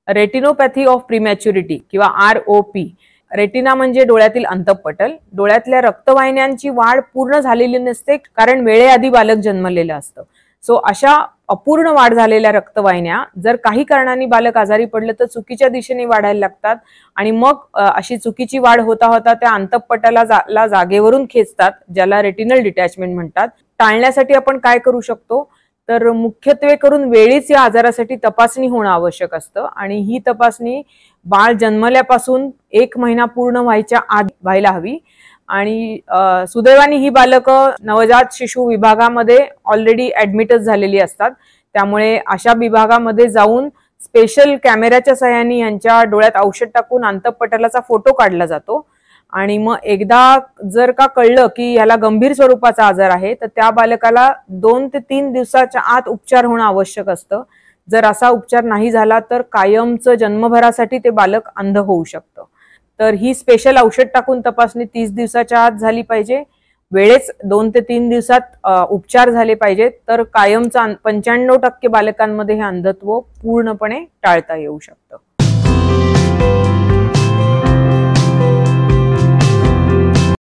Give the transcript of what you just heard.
Retinopathy of प्रीमॅच्युरिटी किंवा ROP. Retina म्हणजे डोळ्यातील अंतःपटल. डोळ्यातल्या रक्तवाहिन्यांची वाढ पूर्ण झालेली नसते, कारण वेळेआधी बालक जन्मलेलं असतं. सो अशा अपूर्ण वाढ झालेल्या रक्तवाहिन्या जर काही कारणाने बालक आजारी पडलं तर चुकीच्या दिशेने वाढायला लागतात आणि मग अशी चुकीची वाढ होता होता त्या अंतःपटलाला जागेवरून खेचतात, ज्याला रेटिनल डिटॅचमेंट म्हणतात. टाळण्यासाठी आपण काय करू शकतो, तर मुख्यत्वे करून वेळीच या आजारासाठी तपासणी होणं आवश्यक असतं आणि ही तपासणी बाळ जन्मल्यापासून 1 महिना पूर्ण व्हायच्या आधी व्हायला हवी. आणि सुदैवाने ही बालकं नवजात शिशु विभागामध्ये ऑलरेडी ऍडमिटच झालेली असतात. त्यामुळे अशा विभागामध्ये जाऊन स्पेशल कॅमेऱ्याच्या सहाय्याने यांच्या डोळ्यात औषध टाकून अंतःपटलाचा फोटो काढला जातो आणि मग एकदा जर का कळलं की याला गंभीर स्वरूपाचा आजार आहे तर त्या बालकाला 2 ते 3 दिवसाच्या आत उपचार होणं आवश्यक असतं. जर असा उपचार नाही झाला तर कायमचं जन्मभरासाठी ते बालक अंध होऊ शकतं. तर ही स्पेशल औषध टाकून तपासणी 30 दिवसाच्या आत झाली पाहिजे. वेळेच 2 ते 3 दिवसात उपचार झाले पाहिजेत, तर कायमचं 95% बालकांमध्ये हे अंधत्व पूर्णपणे टाळता येऊ शकतं.